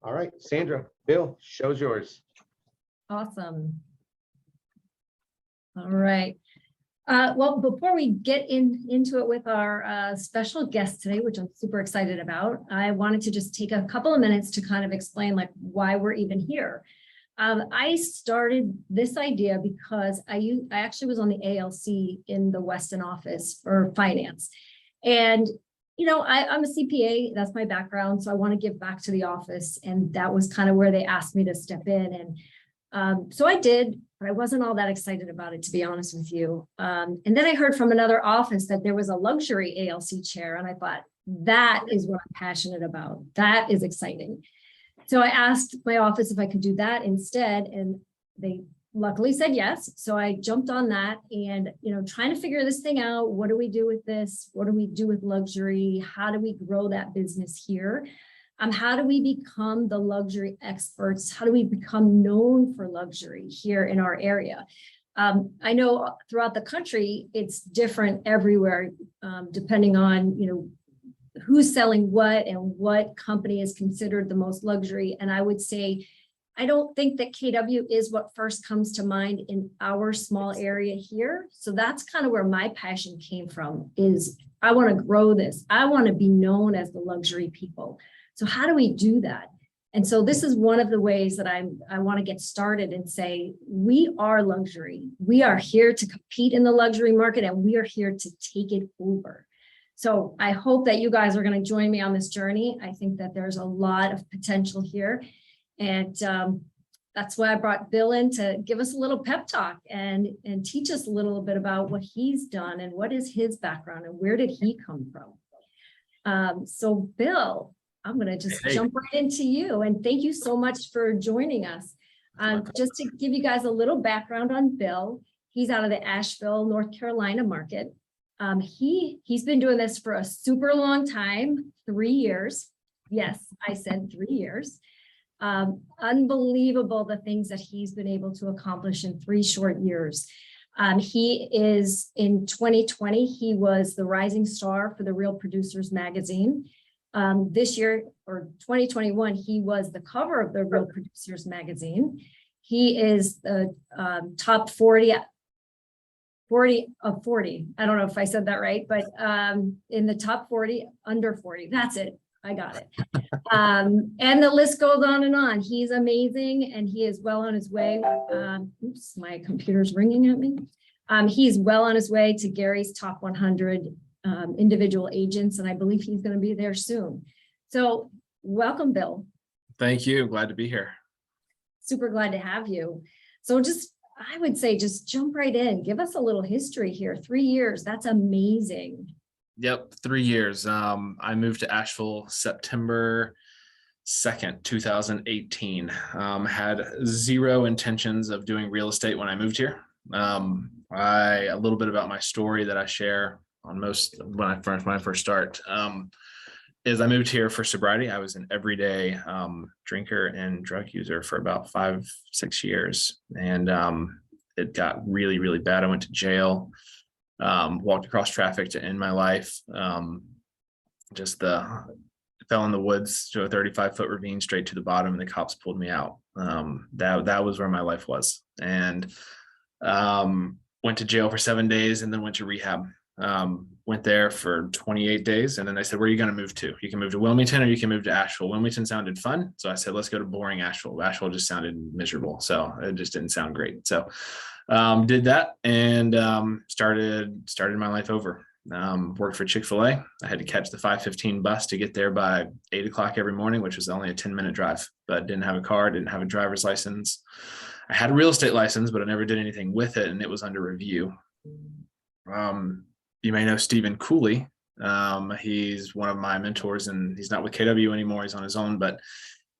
All right, Sandra, Bill, show's yours. Awesome. All right. Well, before we get into it with our special guest today, which I'm super excited about, I wanted to just take a couple of minutes to kind of explain like why we're even here. I started this idea because I actually was on the ALC in the Weston office for finance. And, you know, I'm a CPA, that's my background. So I want to give back to the office. And that was kind of where they asked me to step in. And so I did, but I wasn't all that excited about it, to be honest with you. And then I heard from another office that there was a luxury ALC chair. And I thought, that is what I'm passionate about. That is exciting. So I asked my office if I could do that instead, and they luckily said yes. So I jumped on that and, you know, trying to figure this thing out. What do we do with this? What do we do with luxury? How do we grow that business here? How do we become the luxury experts? How do we become known for luxury here in our area? I know throughout the country, it's different everywhere, depending on, you know, who's selling what and what company is considered the most luxury. And I would say, I don't think that KW is what first comes to mind in our small area here. So that's kind of where my passion came from, is I want to grow this. I want to be known as the luxury people. So how do we do that? And so this is one of the ways that I want to get started and say, we are luxury. We are here to compete in the luxury market, and we are here to take it over. So I hope that you guys are going to join me on this journey. I think that there's a lot of potential here. And that's why I brought Bill in, to give us a little pep talk and teach us a little bit about what he's done and what is his background and where did he come from. So Bill, I'm going to just jump right into you. And thank you so much for joining us. Just to give you guys a little background on Bill, he's out of the Asheville, North Carolina market. He's been doing this for a super long time, 3 years. Yes, I said 3 years. Unbelievable the things that he's been able to accomplish in 3 short years. He is, in 2020, he was the rising star for the Real Producers magazine. This year, or 2021, he was the cover of the Real Producers magazine. He is the top 40 of 40. I don't know if I said that right, but in the top 40, under 40. That's it. I got it. And the list goes on and on. He's amazing, and he is well on his way. Oops, my computer's ringing at me. He's well on his way to Gary's top 100 individual agents, and I believe he's going to be there soon. So welcome, Bill. Thank you. Glad to be here. Super glad to have you. So I would say just jump right in. Give us a little history here. 3 years. That's amazing. Yep, 3 years. I moved to Asheville September 2nd, 2018. Had zero intentions of doing real estate when I moved here. A little bit about my story that I share on most when I first start is I moved here for sobriety. I was an everyday drinker and drug user for about 5-6 years, and it got really, really bad. I went to jail, walked across traffic to end my life. Fell in the woods to a 35-foot ravine straight to the bottom, and the cops pulled me out. That was where my life was, and went to jail for 7 days, and then went to rehab. Went there for 28 days. And then they said, where are you going to move to? You can move to Wilmington or you can move to Asheville. Wilmington sounded fun. So I said, let's go to boring Asheville. Asheville just sounded miserable. So it just didn't sound great. So did that and started my life over. Worked for Chick-fil-A. I had to catch the 5:15 bus to get there by 8 o'clock every morning, which was only a 10-minute drive, but didn't have a car, didn't have a driver's license. I had a real estate license, but I never did anything with it. And it was under review. You may know Stephen Cooley. He's one of my mentors, and he's not with KW anymore. He's on his own, but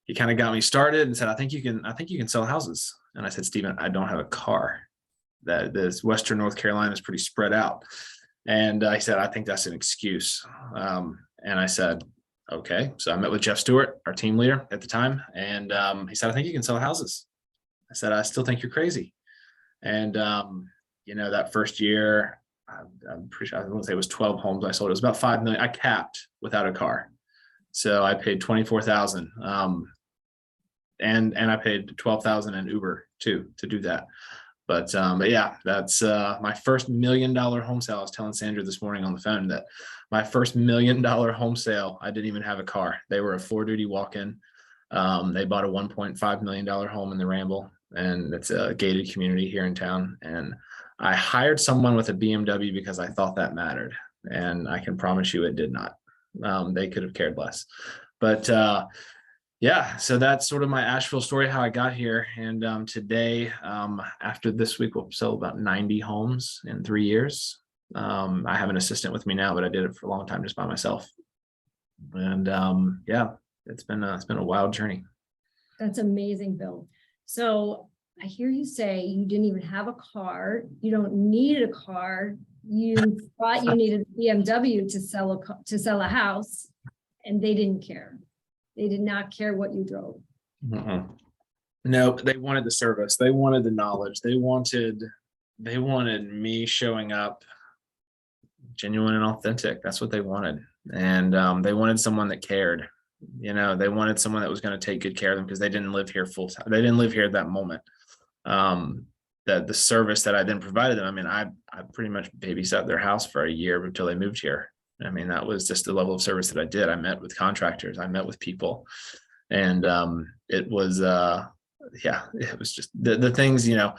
he kind of got me started and said, I think you can sell houses. And I said, Stephen, I don't have a car. This Western North Carolina is pretty spread out. And I said, I think that's an excuse. And I said, okay. So I met with Jeff Stewart, our team leader at the time. And he said, I think you can sell houses. I said, I still think you're crazy. And, that first year, I'm pretty sure, I won't say it was 12 homes I sold. It was about 5 million. I capped without a car. So I paid $24,000 and I paid 12,000 in Uber too to do that. But yeah, that's my first $1 million home sale. I was telling Sandra this morning on the phone that my first $1 million home sale, I didn't even have a car. They were a 4-duty walk-in. They bought a $1.5 million home in the Ramble, and it's a gated community here in town. And I hired someone with a BMW because I thought that mattered. And I can promise you it did not. They could have cared less. But yeah, so that's sort of my Asheville story, how I got here. And today, after this week, we'll sell about 90 homes in 3 years. I have an assistant with me now, but I did it for a long time just by myself. And yeah, it's been a wild journey. That's amazing, Bill. So I hear you say you didn't even have a car. You don't need a car. You thought you needed a BMW to sell a house, and they didn't care. They did not care what you drove. No, they wanted the service. They wanted the knowledge. They wanted me showing up genuine and authentic. That's what they wanted. And they wanted someone that cared. You know, they wanted someone that was going to take good care of them because they didn't live here full time. They didn't live here at that moment. That the service that I then provided them, I mean, I pretty much babysat their house for a year until they moved here. I mean, that was just the level of service that I did. I met with contractors, I met with people, and it was yeah, it was just the things, you know,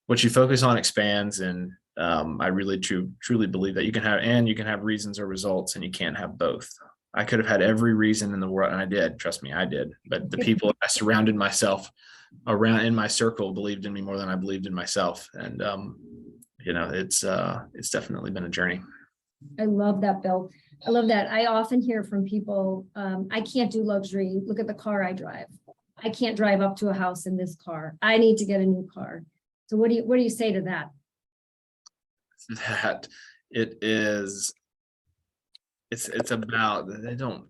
what you focus on expands. And I really truly believe that you can have reasons or results, and you can't have both. I could have had every reason in the world, and I did, trust me, I did. But the people I surrounded myself around in my circle believed in me more than I believed in myself. And you know, it's definitely been a journey. I love that, Bill. I love that. I often hear from people, I can't do luxury. Look at the car I drive. I can't drive up to a house in this car. I need to get a new car. So what do you say to that? That it is, it's about, they don't,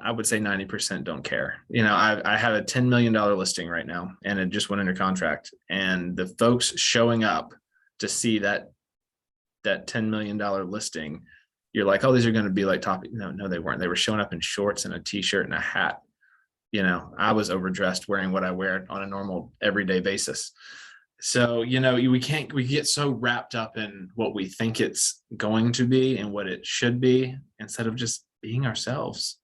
I would say 90% don't care. You know, I have a $10 million listing right now, and it just went under contract, and the folks showing up to see that $10 million listing, you're like, oh, these are going to be like top. No, they weren't. They were showing up in shorts and a t-shirt and a hat. You know, I was overdressed wearing what I wear on a normal everyday basis. So, you know, we get so wrapped up in what we think it's going to be and what it should be, instead of just being ourselves.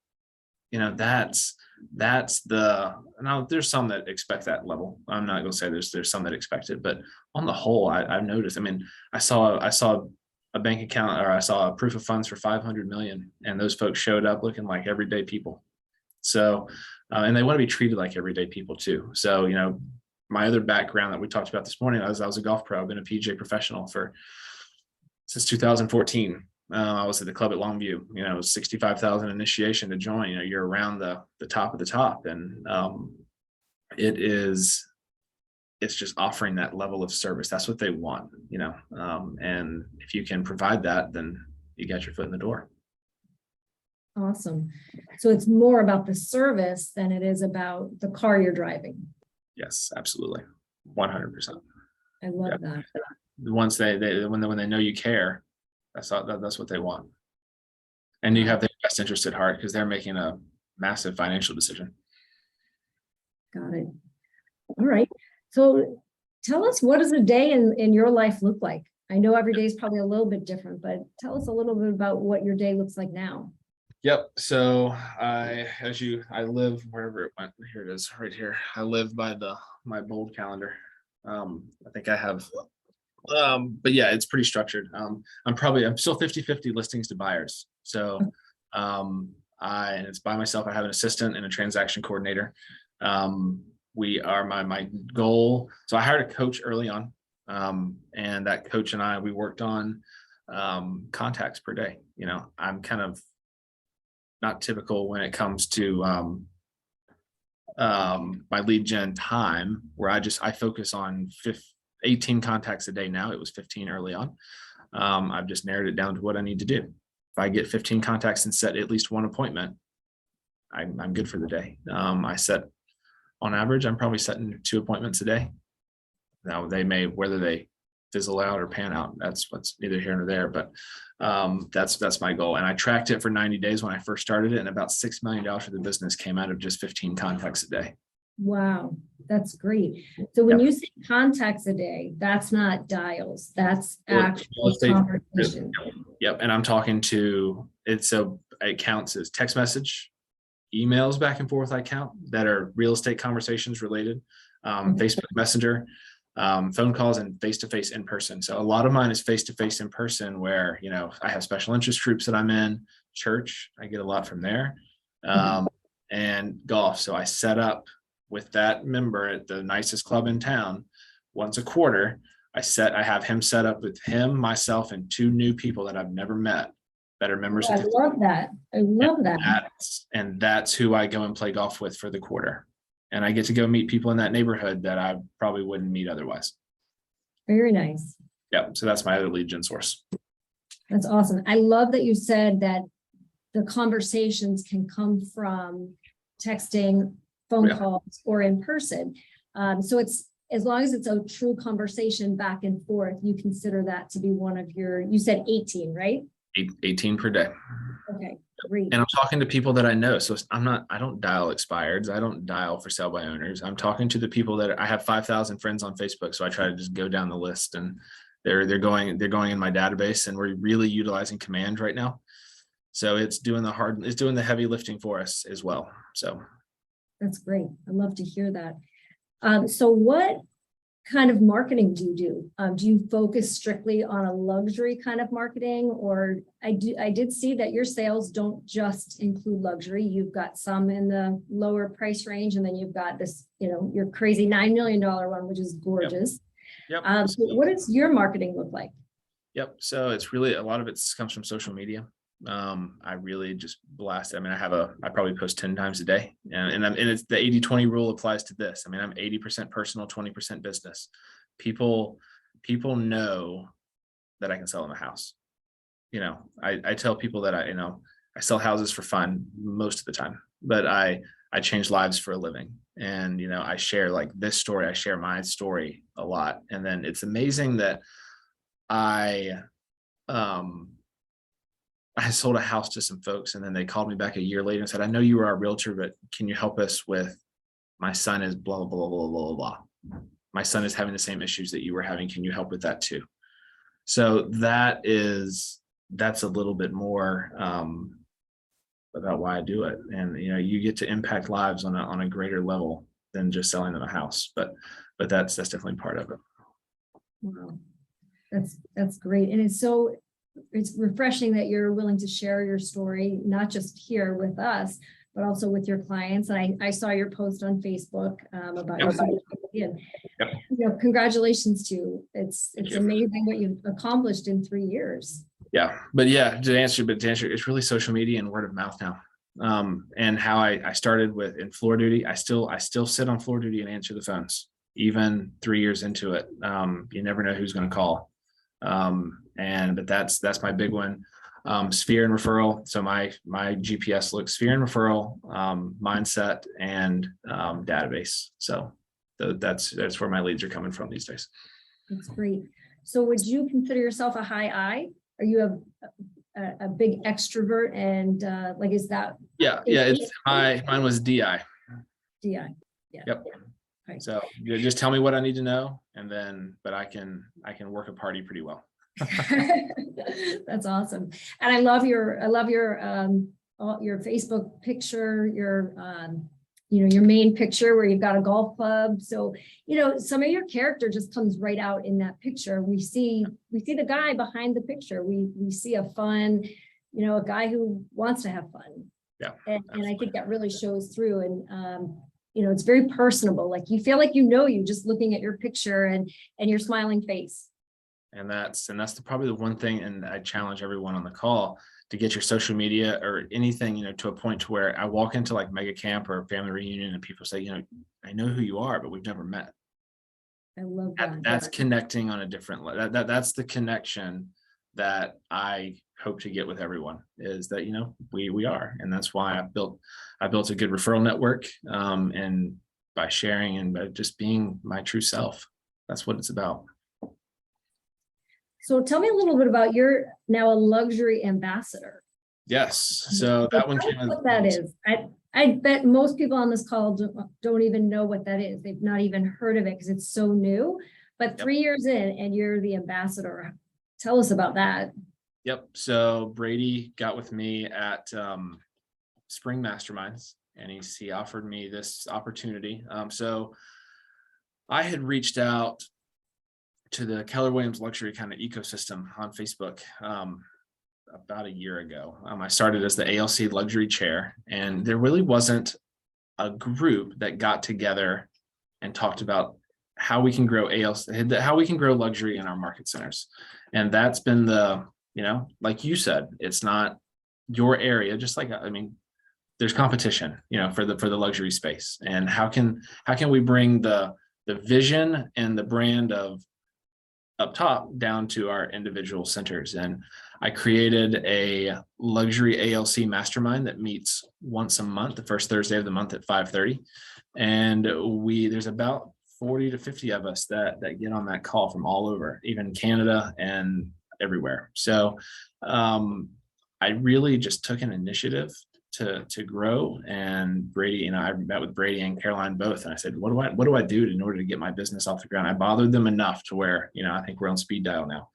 You know, that's the, now there's some that expect that level. I'm not gonna say there's some that expect it, but on the whole, I've noticed. I mean, I saw a bank account, or I saw a proof of funds for 500 million, and those folks showed up looking like everyday people. So, and they want to be treated like everyday people too. So, you know, my other background that we talked about this morning, I was a golf pro. I've been a PGA professional since 2014. I was at the club at Longview. You know, it was 65,000 initiation to join. You know, you're around the top of the top, and it's just offering that level of service. That's what they want, you know. And if you can provide that, then you got your foot in the door. Awesome. So it's more about the service than it is about the car you're driving. Yes, absolutely, 100%. I love that. Once when they know you care, that's what they want, and you have their best interest at heart, because they're making a massive financial decision. Got it. All right. So tell us, what does a day in your life look like? I know every day is probably a little bit different, but tell us a little bit about what your day looks like now. Yep. So I live wherever it went. Here it is, right here. I live by my bold calendar. I think I have, but yeah, it's pretty structured. I'm still 50-50 listings to buyers. So, and it's by myself. I have an assistant and a transaction coordinator. We are my goal. So I hired a coach early on. And that coach and we worked on, contacts per day. You know, I'm kind of not typical when it comes to my lead gen time, where I focus on 18 contacts a day now. It was 15 early on. I've just narrowed it down to what I need to do. If I get 15 contacts and set at least one appointment, I'm good for the day. On average, I'm probably setting 2 appointments a day. Now whether they fizzle out or pan out, that's what's neither here nor there, but that's my goal. And I tracked it for 90 days when I first started it, and about $6 million for the business came out of just 15 contacts a day. Wow, that's great. So when Yep. you say contacts a day, that's not dials, that's Real actual estate- conversation. Yep. And I'm talking to, it counts as text message, emails back and forth. I count that are real estate conversations related, Okay. Facebook Messenger, phone calls, and face-to-face in person. So a lot of mine is face-to-face in person where, I have special interest groups that I'm in, church, I get a lot from there, and golf. So I set up with that member at the nicest club in town once a quarter. I have him set up with him, myself, and 2 new people that I've never met that are members I of the love that. I love that. that's who I go and play golf with for the quarter. And I get to go meet people in that neighborhood that I probably wouldn't meet otherwise. Very nice. Yep. So that's my other lead gen source. That's awesome. I love that you said that the conversations can come from texting, phone Yeah. calls, or in person. So it's, as long as it's a true conversation back and forth, you consider that to be one of your, you said 18, right? 18 per day. Okay, great. And I'm talking to people that I know. So I don't dial expireds. I don't dial for sale by owners. I'm talking to the people that I have 5,000 friends on Facebook. So I try to just go down the list, and they're going in my database, and we're really utilizing command right now. So it's doing the heavy lifting for us as well. So That's great. I love to hear that. So what kind of marketing do you do? Do you focus strictly on a luxury kind of marketing, or I did see that your sales don't just include luxury. You've got some in the lower price range, and then you've got this, your crazy $9 million one, which is gorgeous. Yep. So what does your marketing look like? Yep. So it's really, a lot of it comes from social media. I really just blast. I mean, I probably post 10 times a day, and it's the 80-20 rule applies to this. I mean, I'm 80% personal, 20% business. People know that I can sell them a house. I tell people that I sell houses for fun most of the time, but I change lives for a living. And, I share like this story, I share my story a lot. And then it's amazing that I sold a house to some folks, and then they called me back a year later and said, I know you were our realtor, but can you help us with, my son is blah, blah, blah, blah, blah. My son is having the same issues that you were having. Can you help with that too? So that's a little bit more about why I do it. And, you get to impact lives on a greater level than just selling them a house, but that's definitely part of it. Wow, that's great. And it's refreshing that you're willing to share your story, not just here with us, but also with your clients. And I saw your post on Facebook about your social media. Yep. Congratulations to you. It's amazing what you've accomplished in 3 years. Yeah, but to answer, it's really social media and word of mouth now. And how I started with in floor duty, I still sit on floor duty and answer the phones, even 3 years into it. You never know who's going to call. But that's my big one. Sphere and referral. So my GPS looks sphere and referral, mindset, and database. So that's where my leads are coming from these days. That's great. So would you consider yourself a high I? Are you a big extrovert, and is that? Yeah. It's mine was DI. DI. Yeah. Yep. Okay. So just tell me what I need to know, but I can work a party pretty well. That's awesome. And I love your Facebook picture, your main picture where you've got a golf club. So, some of your character just comes right out in that picture. We see the guy behind the picture. We see a fun, a guy who wants to have fun. Yeah. And I think that really shows through. And, it's very personable. Like you feel like you just looking at your picture and your smiling face. And that's probably the one thing, and I challenge everyone on the call to get your social media or anything, to a point to where I walk into like mega camp or family reunion and people say, I know who you are, but we've never met. I love that. That's connecting on a different level. That's the connection that I hope to get with everyone, is that, we are. And that's why I built a good referral network, and by sharing and by just being my true self. That's what it's about. So tell me a little bit about, now a luxury ambassador. Yes. So that one what that is. I bet most people on this call don't even know what that is. They've not even heard of it because it's so new. But 3 years in and you're the ambassador. Tell us about that. Yep. So Brady got with me at Spring Masterminds, and he offered me this opportunity. So I had reached out to the Keller Williams luxury kind of ecosystem on Facebook about a year ago. I started as the ALC luxury chair, and there really wasn't a group that got together and talked about how we can grow how we can grow luxury in our market centers. And that's been like you said, it's not your area, just like, I mean, there's competition, for the luxury space. And how can we bring the vision and the brand of up top down to our individual centers? And I created a luxury ALC mastermind that meets once a month, the first Thursday of the month at 5:30. And there's about 40 to 50 of us that get on that call from all over, even Canada and everywhere. So I really just took an initiative to grow. And Brady, I met with Brady and Caroline both, and I said, what do I do in order to get my business off the ground? I bothered them enough to where, I think we're on speed dial now.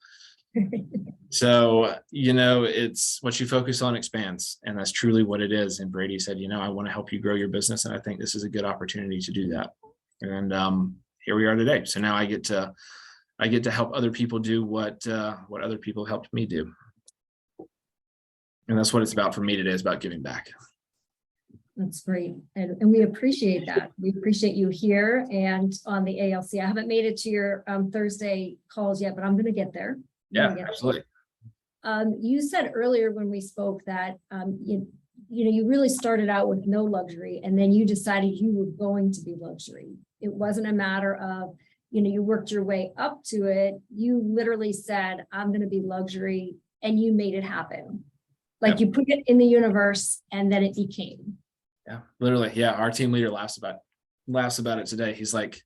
So, it's what you focus on expands, and that's truly what it is. And Brady said, I want to help you grow your business, and I think this is a good opportunity to do that. And here we are today. So now I get to help other people do what other people helped me do. And that's what it's about for me today, is about giving back. That's great. And we appreciate that. We appreciate you here and on the ALC. I haven't made it to your Thursday calls yet, but I'm going to get there. Yeah, absolutely. You said earlier when we spoke that you really started out with no luxury, and then you decided you were going to be luxury. It wasn't a matter of, you worked your way up to it. You literally said, I'm going to be luxury, and you made it happen. Like, you put it in the universe, and then it became. Yeah, literally. Yeah. Our team leader laughs about it today. He's like,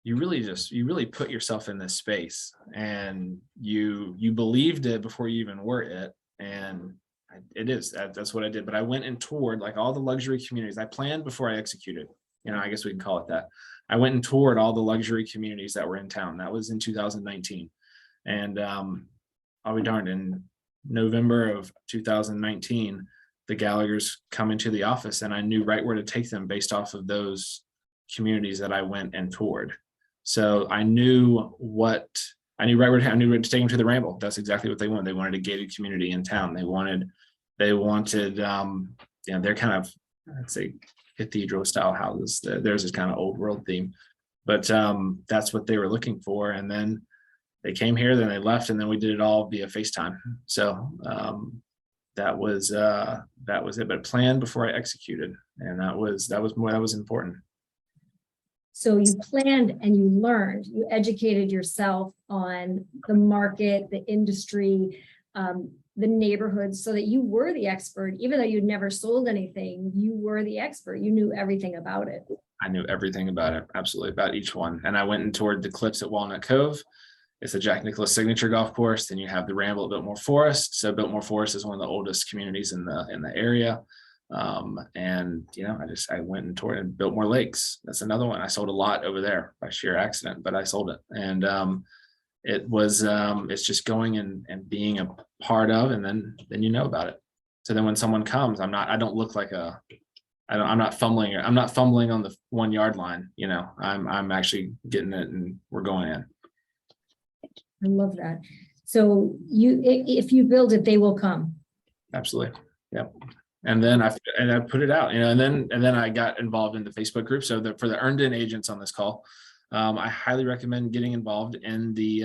you really put yourself in this space, and you believed it before you even were it. And that's what I did. But I went and toured like all the luxury communities. I planned before I executed, I guess we can call it that. I went and toured all the luxury communities that were in town. That was in 2019. And I'll be darned, in November of 2019, the Gallaghers come into the office, and I knew right where to take them based off of those communities that I went and toured. So I knew where to take them to the Ramble. That's exactly what they wanted. They wanted a gated community in town. They wanted they're kind of, I'd say, cathedral style houses. Theirs is kind of old world theme, but that's what they were looking for. And then they came here, then they left, and then we did it all via FaceTime. So that was it. But planned before I executed, and that was important. So you planned and you learned, you educated yourself on the market, the industry, the neighborhood, so that you were the expert. Even though you'd never sold anything, you were the expert. You knew everything about it. I knew everything about it, absolutely, about each one. And I went and toured the cliffs at Walnut Cove. It's a Jack Nicklaus signature golf course. Then you have the Ramble at Biltmore Forest. So Biltmore Forest is one of the oldest communities in the area. And I went and toured in Biltmore Lakes. That's another one. I sold a lot over there by sheer accident, but I sold it. And it's just going and being a part of, and then you know about it. So then when someone comes, I'm not fumbling on the 1 yard line. I'm actually getting it, and we're going in. I love that. So if you build it, they will come. Absolutely. Yep. And then I put it out, and then I got involved in the Facebook group. So for the earned in agents on this call, I highly recommend getting involved in the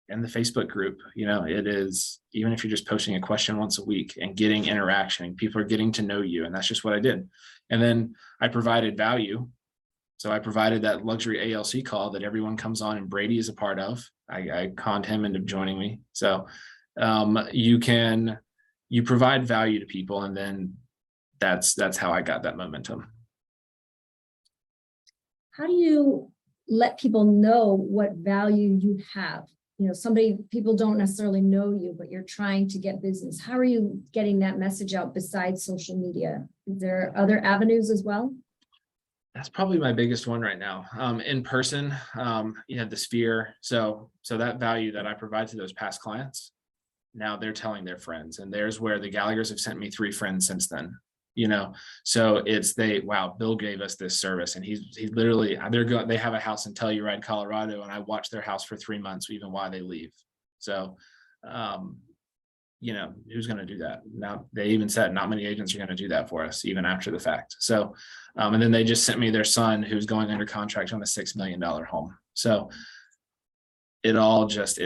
Facebook group. It is, even if you're just posting a question once a week and getting interaction, people are getting to know you. And that's just what I did. And then I provided value. So I provided that luxury ALC call that everyone comes on, and Brady is a part of. I conned him into joining me. So you provide value to people, and then that's how I got that momentum. How do you let people know what value you have? people don't necessarily know you, but you're trying to get business. How are you getting that message out besides social media? Is there other avenues as well? That's probably my biggest one right now. In person, the sphere. So that value that I provide to those past clients, now they're telling their friends, and there's where the Gallaghers have sent me 3 friends since then. So wow, Bill gave us this service, and he's literally, they have a house in Telluride, Colorado, and I watched their house for 3 months, even while they leave. So, who's going to do that? Now, they even said not many agents are going to do that for us, even after the fact. So, and then they just sent me their son, who's going under contract on a $6 million home. So it all just,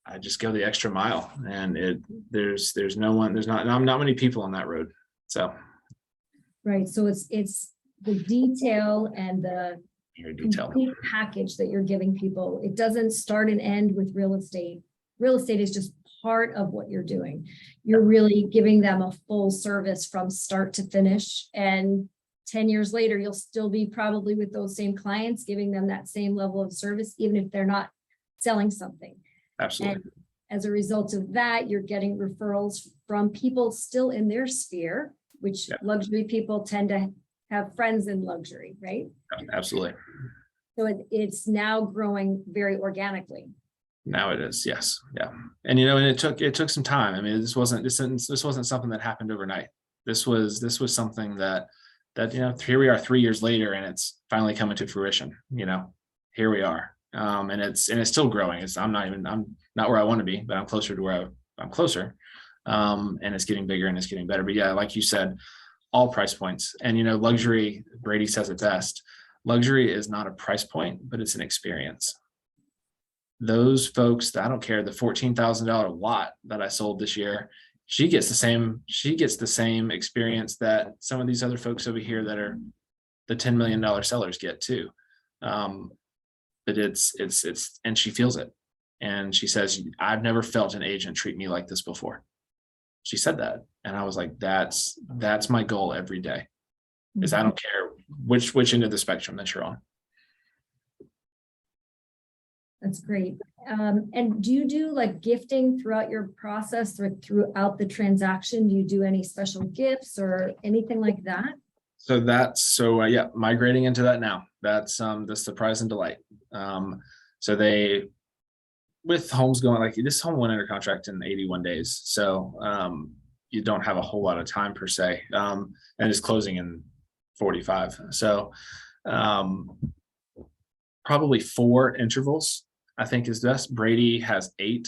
I just go the extra mile, and there's not many people on that road. So. Right. So it's the detail and the complete package that you're giving people. It doesn't start and end with real estate. Real estate is just part of what you're doing. You're really giving them a full service from start to finish. And 10 years later, you'll still be probably with those same clients, giving them that same level of service, even if they're not selling something. Absolutely. And as a result of that, you're getting referrals from people still in their sphere, which luxury people tend to have friends in luxury, right? Absolutely. So it's now growing very organically. Now it is, yes, yeah, and it took some time. I mean, this wasn't something that happened overnight. This was something that here we are 3 years later, and it's finally coming to fruition. Here we are. And it's still growing. I'm not where I want to be, but I'm closer to where I'm closer. And it's getting bigger and it's getting better. But yeah, like you said, all price points. And luxury, Brady says it best. Luxury is not a price point, but it's an experience. Those folks, I don't care, the $14,000 lot that I sold this year, she gets the same experience that some of these other folks over here that are the $10 million sellers get too. But it's and she feels it, and she says, I've never felt an agent treat me like this before. She said that, and I was like, that's my goal every day, is I don't care which end of the spectrum that you're on. That's great. And do you do like gifting throughout your process or throughout the transaction? Do you do any special gifts or anything like that? So migrating into that now. That's the surprise and delight. So with homes going, like this home went under contract in 81 days. So you don't have a whole lot of time per se. And it's closing in 45. So probably 4 intervals, I think, is best. Brady has 8,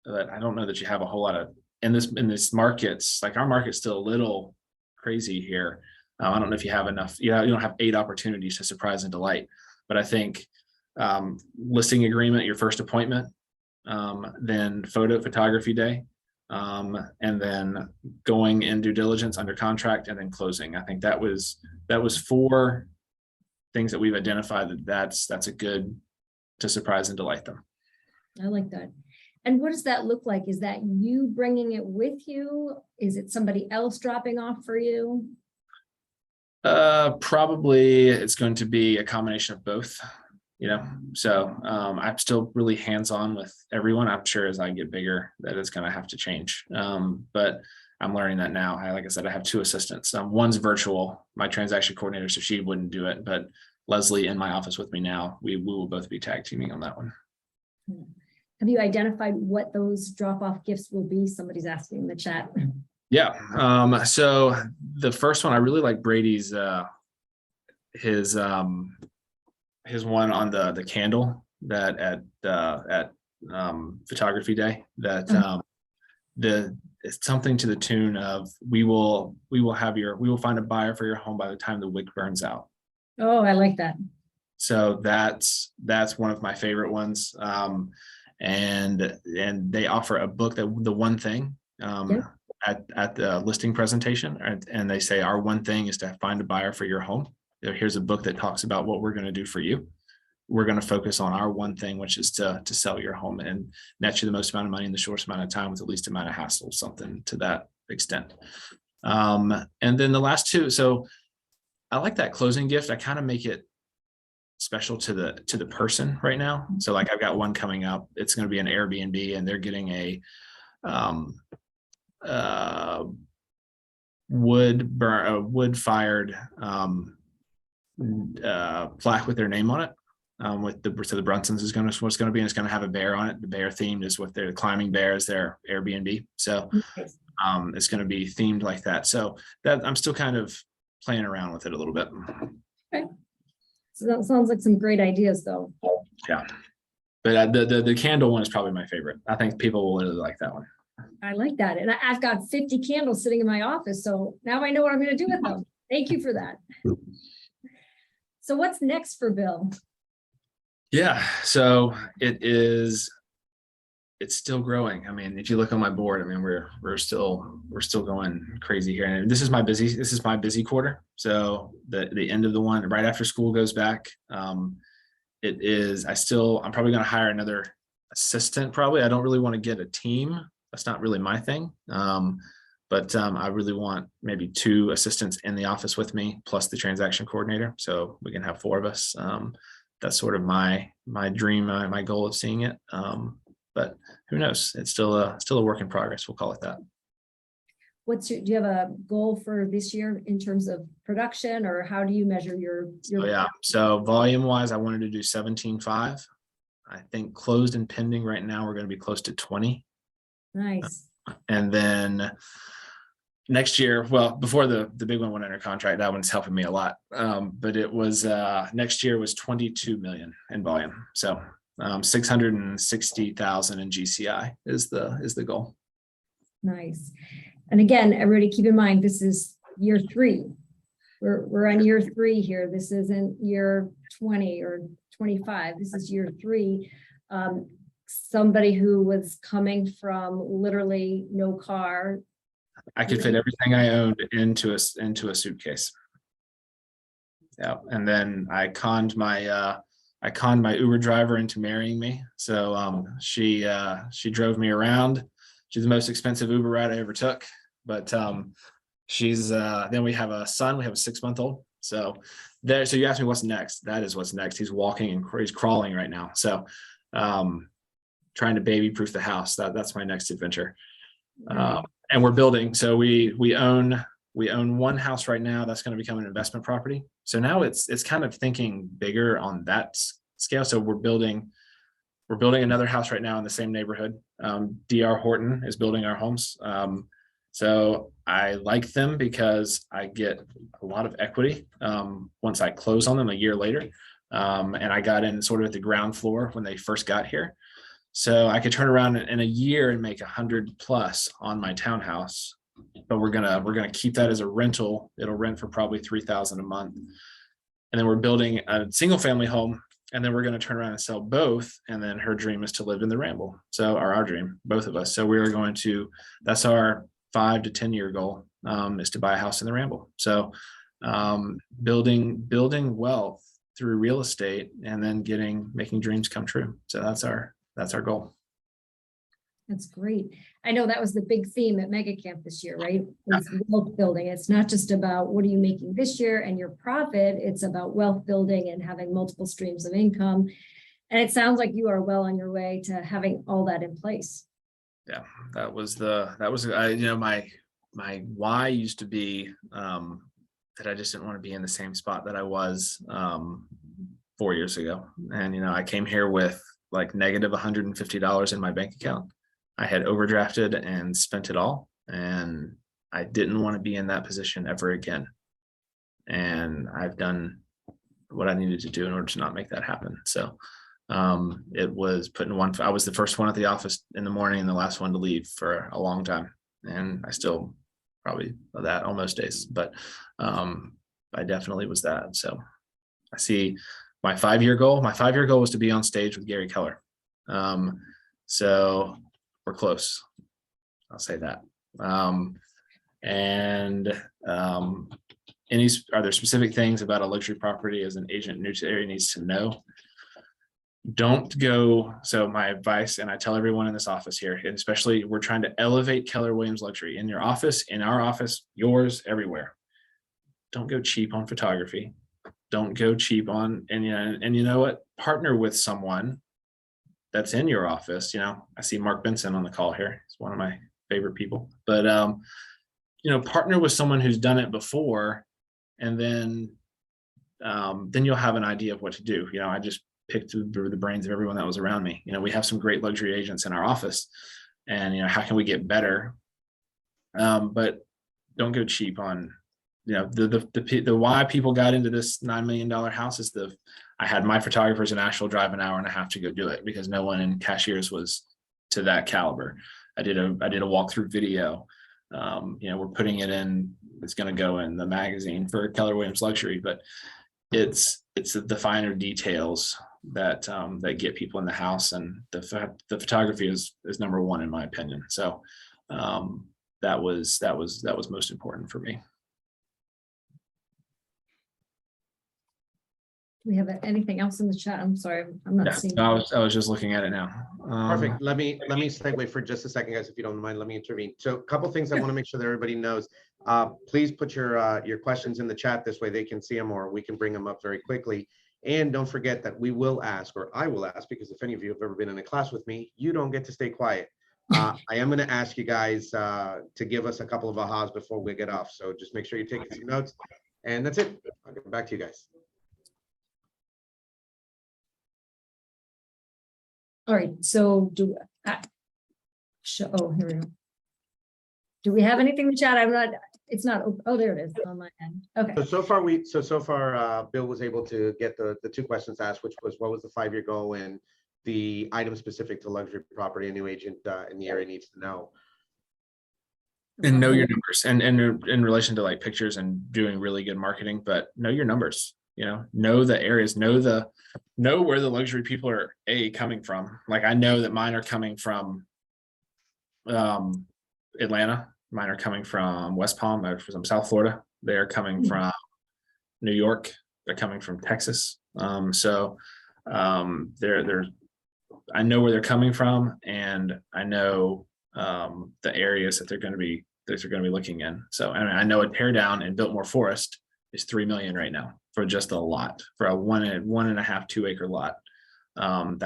but I don't know that you have a whole lot of in this markets. Like our market's still a little crazy here. I don't know if you have enough. You don't have 8 opportunities to surprise and delight. But I think listing agreement, your first appointment, then photography day, and then going in due diligence under contract, and then closing. I think that was 4 things that we've identified that's a good to surprise and delight them. I like that. And what does that look like? Is that you bringing it with you? Is it somebody else dropping off for you? Probably it's going to be a combination of both, so I'm still really hands-on with everyone. I'm sure as I get bigger that it's going to have to change, but I'm learning that now. Like I said, I have 2 assistants. One's virtual, my transaction coordinator, so she wouldn't do it, but Leslie in my office with me now, we will both be tag teaming on that one. Have you identified what those drop-off gifts will be? Somebody's asking in the chat. Yeah. So the first one, I really like Brady's, his one on the candle that at photography day, that it's something to the tune of, we will find a buyer for your home by the time the wick burns out. Oh, I like that. So that's one of my favorite ones. And they offer a book, that the one thing, at the listing presentation, and they say our one thing is to find a buyer for your home. Here's a book that talks about what we're going to do for you. We're going to focus on our one thing, which is to sell your home and net you the most amount of money in the shortest amount of time with the least amount of hassle, something to that extent. And then the last 2, so I like that closing gift. I kind of make it special to the person right now. So like I've got one coming up. It's going to be an Airbnb, and they're getting a wood fired plaque with their name on it. With the Brunsons is going to what's going to be, and it's going to have a bear on it. The bear themed is what they're climbing bear is their Airbnb. So it's going to be themed like that. So that I'm still kind of playing around with it a little bit. Okay. So that sounds like some great ideas though. Yeah. But the candle one is probably my favorite. I think people will really like that one. I like that. And I've got 50 candles sitting in my office. So now I know what I'm going to do with them. Thank you for that. So what's next for Bill? Yeah, so it's still growing. I mean, if you look on my board, I mean, we're still going crazy here. And this is my busy quarter. So the end of the one right after school goes back. I'm probably going to hire another assistant. Probably. I don't really want to get a team. That's not really my thing. But I really want maybe 2 assistants in the office with me, plus the transaction coordinator. So we can have 4 of us. That's sort of my dream, my goal of seeing it. But who knows? It's still a work in progress. We'll call it that. Do you have a goal for this year in terms of production, or how do you measure your? So volume wise, I wanted to do 17.5. I think closed and pending right now, we're going to be close to 20. Nice. And then next year, well, before the big one went under contract, that one's helping me a lot. But it was next year was 22 million in volume. So 660,000 in GCI is the goal. Nice. And again, everybody keep in mind, this is year 3. We're on year 3 here. This isn't year 20 or 25. This is year 3. Somebody who was coming from literally no car. I could fit everything I owned into a suitcase. Yeah, and then I conned my Uber driver into marrying me. So she drove me around. She's the most expensive Uber ride I ever took. But she's then we have a son. We have a 6-month-old. So you asked me what's next. That is what's next. He's walking and he's crawling right now. So trying to baby proof the house. That's my next adventure. And we're building. So we own 1 house right now that's going to become an investment property. So now it's kind of thinking bigger on that scale. So we're building another house right now in the same neighborhood. DR Horton is building our homes. So I like them because I get a lot of equity once I close on them a year later. And I got in sort of at the ground floor when they first got here. So I could turn around in a year and make 100+ on my townhouse, but we're gonna keep that as a rental. It'll rent for probably $3,000 a month, and then we're building a single family home, and then we're gonna turn around and sell both. And then her dream is to live in the Ramble. So our dream, both of us. So we are going to. That's our 5 to 10 year goal is to buy a house in the Ramble. So building wealth through real estate, and then making dreams come true. So that's our goal. That's great. I know that was the big theme at Mega Camp this year, right? It's wealth building. It's not just about what are you making this year and your profit. It's about wealth building and having multiple streams of income. And it sounds like you are well on your way to having all that in place. Yeah, that was my why used to be that I just didn't want to be in the same spot that I was 4 years ago. And I came here with like negative $150 in my bank account. I had overdrafted and spent it all, and I didn't want to be in that position ever again. And I've done what I needed to do in order to not make that happen. So it was I was the first one at the office in the morning and the last one to leave for a long time. And I still probably that on most days, but I definitely was that. So I see my 5-year goal. My 5-year goal was to be on stage with Gary Keller. So we're close. I'll say that. Are there specific things about a luxury property as an agent new to the area needs to know? Don't go. So my advice, and I tell everyone in this office here, and especially we're trying to elevate Keller Williams luxury in your office, in our office, yours, everywhere. Don't go cheap on photography. don't go cheap on, and you know what, partner with someone that's in your office. I see Mark Benson on the call here. He's one of my favorite people, but partner with someone who's done it before, and then you'll have an idea of what to do. I just picked through the brains of everyone that was around me. We have some great luxury agents in our office, and how can we get better? But don't go cheap on, the why people got into this $9 million house is I had my photographers in Asheville drive an hour and a half to go do it because no one in cashiers was to that caliber. I did a walkthrough video. We're putting it in, it's going to go in the magazine for Keller Williams Luxury, but it's the finer details that get people in the house, and the photography is number one in my opinion. So that was most important for me. Do we have anything else in the chat? I'm sorry, I'm not seeing. I was just looking at it now. Perfect. Let me segue for just a second, guys, if you don't mind. Let me intervene. So a couple things I want to make sure that everybody knows. Please put your questions in the chat. This way they can see them, or we can bring them up very quickly. And don't forget that we will ask, or I will ask, because if any of you have ever been in a class with me, you don't get to stay quiet. I am going to ask you guys to give us a couple of ahas before we get off. So just make sure you're taking some notes. And that's it. I'll get back to you guys. All right, so here we go. Do we have anything in the chat? It's not, oh, there it is on my end. Okay. So far, Bill was able to get the two questions asked, which was what was the 5-year goal, and the item specific to luxury property a new agent in the area needs to know. And know your numbers, and in relation to like pictures and doing really good marketing, but know your numbers. Know the areas, know where the luxury people are coming from. Like I know that mine are coming from Atlanta, mine are coming from West Palm, they're from South Florida, they're coming from New York, they're coming from Texas. They're I know where they're coming from, and I know the areas that they're going to be looking in. So I know a tear down in Biltmore Forest is $3 million right now for just a lot, for a 1.5, 2 acre lot. And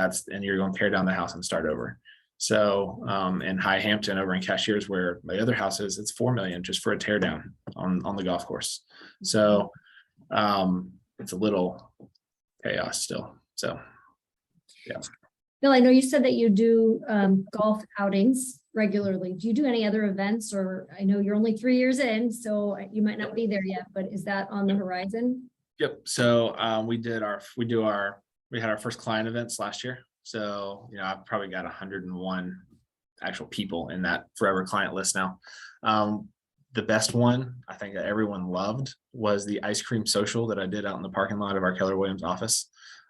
you're going to tear down the house and start over. So in High Hampton over in Cashiers, where my other house is, it's $4 million just for a tear down on the golf course. So it's a little chaos still. So yeah. Bill, I know you said that you do golf outings regularly. Do you do any other events? Or I know you're only 3 years in, so you might not be there yet, but is that on the horizon? Yep. So we had our first client events last year. So, I've probably got 101 actual people in that forever client list now. The best one I think that everyone loved was the ice cream social that I did out in the parking lot of our Keller Williams office.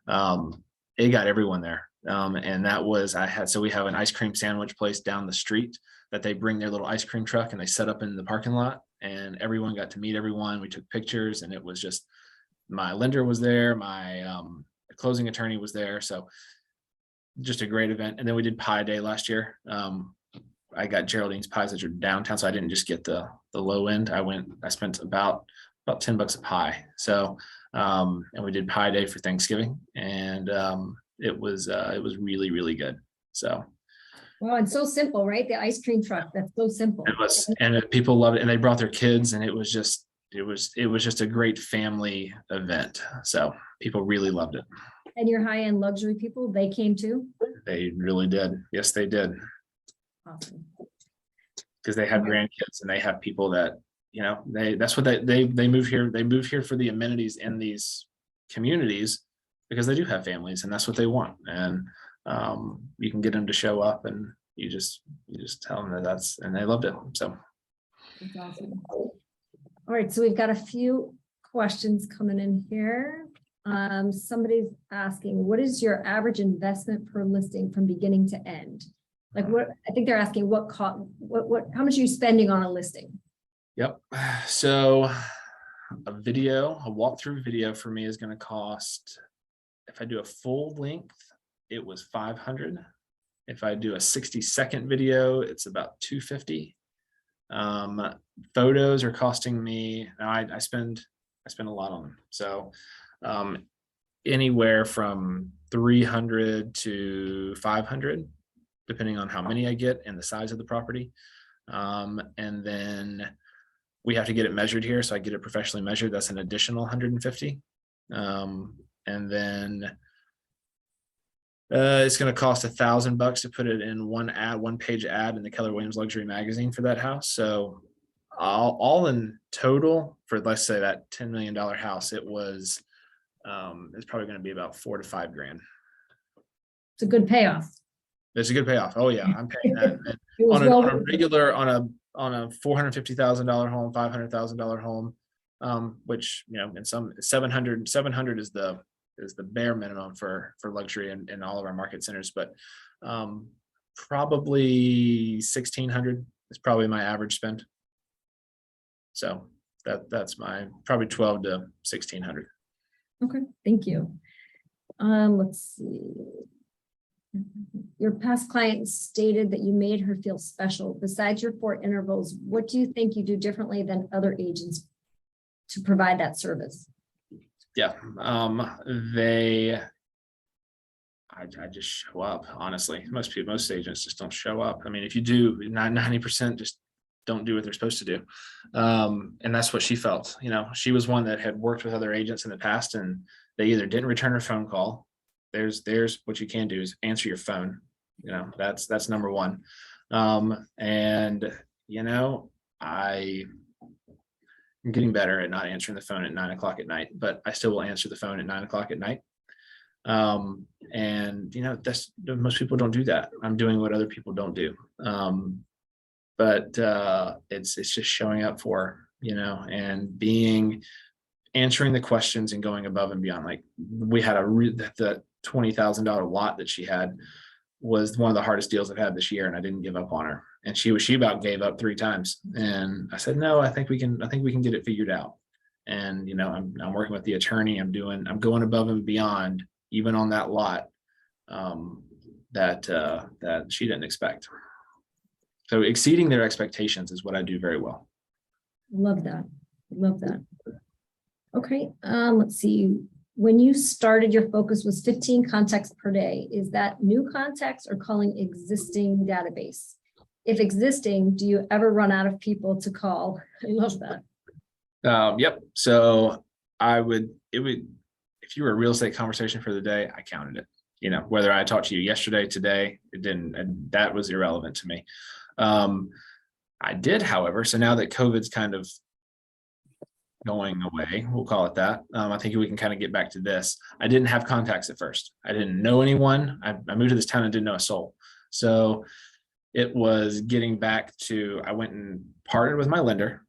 It got everyone there. And that was, we have an ice cream sandwich place down the street that they bring their little ice cream truck and they set up in the parking lot, and everyone got to meet everyone. We took pictures, and it was just, my lender was there, my closing attorney was there. So just a great event. And then we did pie day last year. I got Geraldine's pies that are downtown, so I didn't just get the low end. I spent about $10 a pie. So and we did pie day for Thanksgiving, and it was really, really good. So well, it's so simple, right? The ice cream truck, that's so simple. it was, and people loved it, and they brought their kids, and it was just a great family event. So people really loved it. And your high-end luxury people, they came too? They really did. Yes, they did. Awesome. Because they have grandkids, and they have people that, that's what they move here. They move here for the amenities in these communities because they do have families, and that's what they want. And you can get them to show up, and you just tell them and they loved it. So that's awesome. All right, so we've got a few questions coming in here. Somebody's asking, what is your average investment per listing from beginning to end? Like what, I think they're asking how much are you spending on a listing? Yep. So a walkthrough video for me is going to cost, if I do a full length, it was $500. If I do a 60-second video, it's about $250. Photos are costing me, I spend a lot on them. So anywhere from 300 to 500, depending on how many I get and the size of the property. And then we have to get it measured here. So I get it professionally measured. That's an additional 150. And then it's going to cost $1,000 to put it in one page ad in the Keller Williams Luxury Magazine for that house. So all in total for, let's say, that $10 million house, it's probably going to be about $4 to $5 grand. It's a good payoff. It's a good payoff. Oh yeah, I'm paying that. It was on well a worth it. regular, on a $450,000 home, $500,000 home, which, in some 700 is the bare minimum for luxury in all of our market centers, but probably 1,600 is probably my average spend. So that's my probably 12 to 1,600. Okay, thank you. Let's see. Your past client stated that you made her feel special. Besides your 4 intervals, what do you think you do differently than other agents to provide that service? Yeah, I just show up, honestly. Most agents just don't show up. I mean, if you do, 90% just don't do what they're supposed to do. And that's what she felt. She was one that had worked with other agents in the past, and they either didn't return her phone call. There's what you can do is answer your phone. That's number one. And I'm getting better at not answering the phone at 9 o'clock at night, but I still will answer the phone at 9 o'clock at night. And most people don't do that. I'm doing what other people don't do. But it's just showing up for, and answering the questions and going above and beyond. Like, we had the $20,000 lot that she had was one of the hardest deals I've had this year, and I didn't give up on her. And she about gave up 3 times. And I said, no, I think we can get it figured out. And, I'm working with the attorney. I'm going above and beyond, even on that lot, that she didn't expect. So exceeding their expectations is what I do very well. Love that. Love that. Okay, let's see. When you started, your focus was 15 contacts per day. Is that new contacts or calling existing database? If existing, do you ever run out of people to call? I love that. Yep. So if you were a real estate conversation for the day, I counted it. Whether I talked to you yesterday, today, it didn't, and that was irrelevant to me. I did, however, so now that COVID's kind of going away, we'll call it that. I think we can kind of get back to this. I didn't have contacts at first. I didn't know anyone. I moved to this town and didn't know a soul. So it was getting back to, I went and partnered with my lender,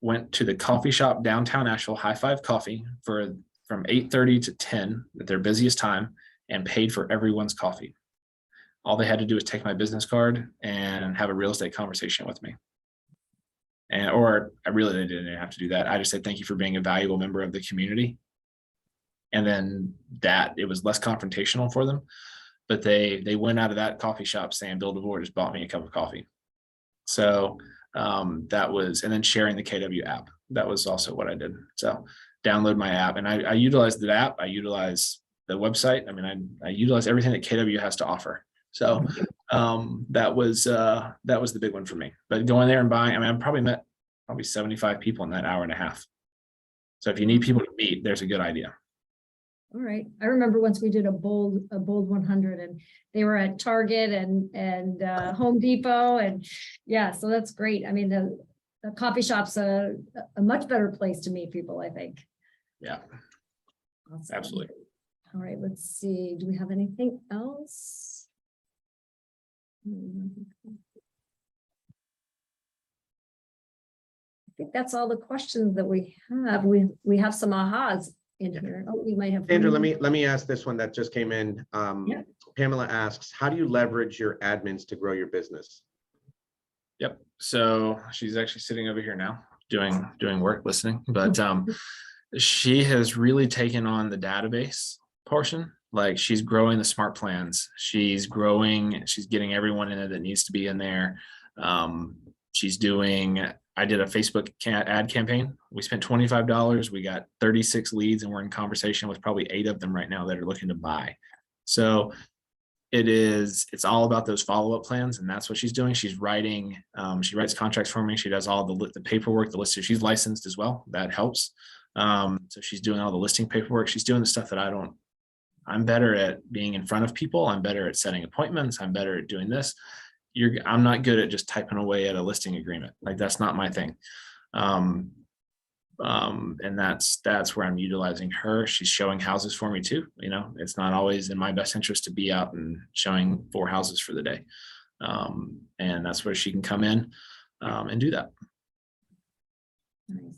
went to the coffee shop downtown Asheville, High Five Coffee, from 8:30 to 10 at their busiest time, and paid for everyone's coffee. All they had to do was take my business card and have a real estate conversation with me. Or I really didn't have to do that. I just said, thank you for being a valuable member of the community. And then it was less confrontational for them, but they went out of that coffee shop saying, Bill DeVore just bought me a cup of coffee. So that was, and then sharing the KW app. That was also what I did. So download my app, and I utilize the app. I utilize the website. I mean, I utilize everything that KW has to offer. So that was the big one for me. But going there and buying, I mean, I probably met 75 people in that hour and a half. So if you need people to meet, there's a good idea. All right. I remember once we did a bold 100, and they were at Target and Home Depot, and yeah, so that's great. I mean, the coffee shop's a much better place to meet people, I think. Yeah, Awesome. absolutely. All right, let's see. Do we have anything else? I think that's all the questions that we have. We have some ahas in here. Oh, we might have. Sandra, let me ask this one that just came in. Yeah. Pamela asks, how do you leverage your admins to grow your business? Yep. So she's actually sitting over here now doing work, listening, but she has really taken on the database portion. Like, she's growing the smart plans. She's getting everyone in there that needs to be in there. She's doing I did a Facebook ad campaign. We spent $25. We got 36 leads, and we're in conversation with probably 8 of them right now that are looking to buy. So it's all about those follow-up plans, and that's what she's doing. She's writing, she writes contracts for me. She does all the paperwork, the listing. She's licensed as well. That helps. So she's doing all the listing paperwork. She's doing the stuff that I'm better at being in front of people. I'm better at setting appointments. I'm better at doing this. I'm not good at just typing away at a listing agreement. Like, that's not my thing. And that's where I'm utilizing her. She's showing houses for me too. You know, it's not always in my best interest to be out and showing 4 houses for the day. And that's where she can come in and do that. Nice.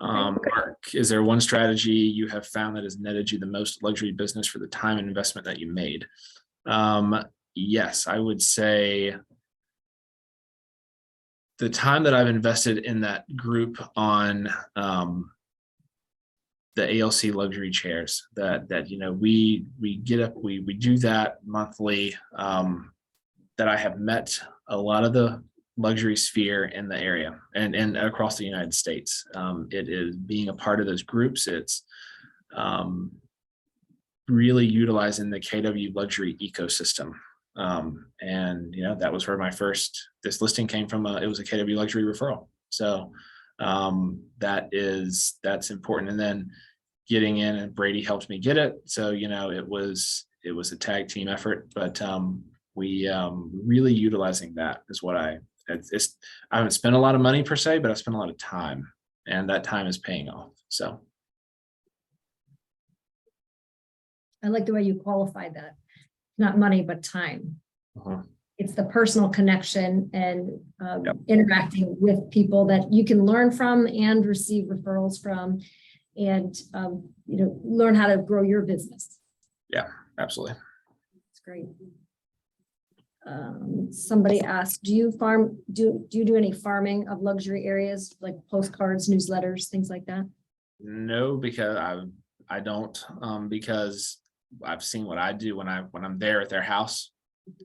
Mark, is there one strategy you have found that has netted you the most luxury business for the time and investment that you made? Yes, I would say the time that I've invested in that group on the ALC luxury chairs, that you know, we get up, we do that monthly, that I have met a lot of the luxury sphere in the area and across the United States. It is being a part of those groups. It's really utilizing the KW luxury ecosystem. And you know, that was where this listing came from. It was a KW luxury referral. So that's important. And then getting in, and Brady helped me get it. So, you know, it was a tag team effort, but we really utilizing that is what I haven't spent a lot of money per se, but I've spent a lot of time, and that time is paying off. So I like the way you qualified that. Not money, but time. uh-huh. It's the personal connection and Yep. interacting with people that you can learn from and receive referrals from, and you know, learn how to grow your business. Yeah, absolutely. It's great. Somebody asked, do you do any farming of luxury areas, like postcards, newsletters, things like that? No, because I don't, because I've seen what I do when I'm there at their house,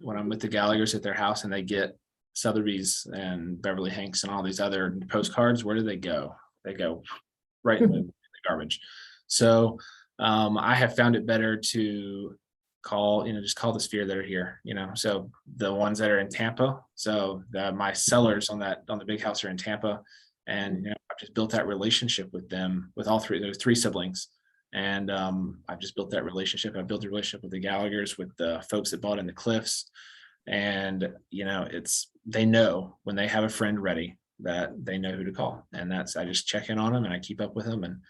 when I'm with the Gallaghers at their house, and they get Sotheby's and Beverly Hanks and all these other postcards. Where do they go? They go right in the garbage. So I have found it better to just call the sphere that are here, you know. So the ones that are in Tampa, so my sellers on the big house are in Tampa, and you know, I've just built that relationship with them, with all three. There's 3 siblings. And I've just built that relationship. I've built a relationship with the Gallaghers, with the folks that bought in the Cliffs. And, you know, they know when they have a friend ready that they know who to call. And I just check in on them, and I keep up with them. And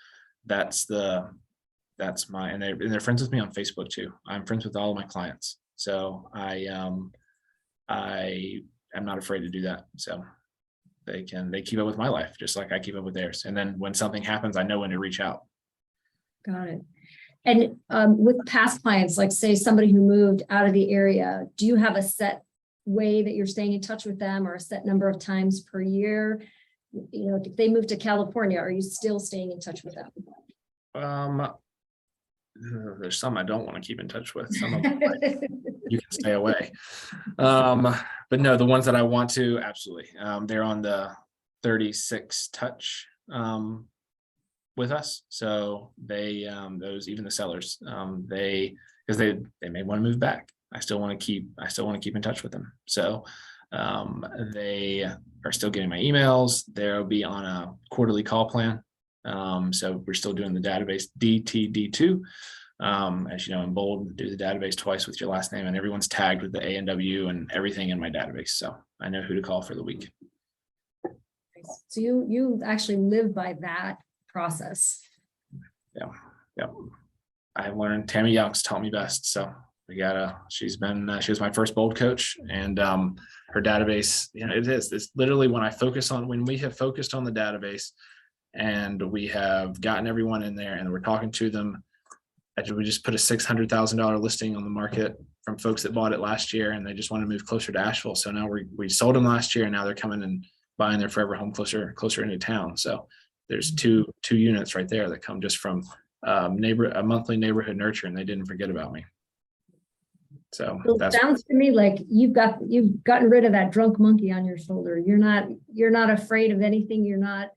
and they're friends with me on Facebook too. I'm friends with all of my clients. So I am not afraid to do that. So they keep up with my life, just like I keep up with theirs. And then when something happens, I know when to reach out. Got it. And with past clients, like say somebody who moved out of the area, do you have a set way that you're staying in touch with them, or a set number of times per year? You know, if they move to California, are you still staying in touch with them? There's some I don't want to keep in touch with. Some of them, you can stay away. But no, the ones that I want to, absolutely. They're on the 36 touch with us. So they even the sellers, because they may want to move back. I still want to keep in touch with them. So they are still getting my emails. They'll be on a quarterly call plan. So we're still doing the database DTD2. As you know, in bold, do the database twice with your last name, and everyone's tagged with the A and W and everything in my database. So I know who to call for the week. So you actually live by that process. Yeah. I learned Tammy Young's taught me best. So she was my first bold coach, and her database, you know, it's literally when we have focused on the database and we have gotten everyone in there and we're talking to them. We just put a $600,000 listing on the market from folks that bought it last year, and they just want to move closer to Asheville. So now we sold them last year, and now they're coming and buying their forever home closer into town. So there's two units right there that come just from a monthly neighborhood nurture, and they didn't forget about me. So Well, it that's sounds to me like you've gotten rid of that drunk monkey on your shoulder. You're not afraid of anything. You're not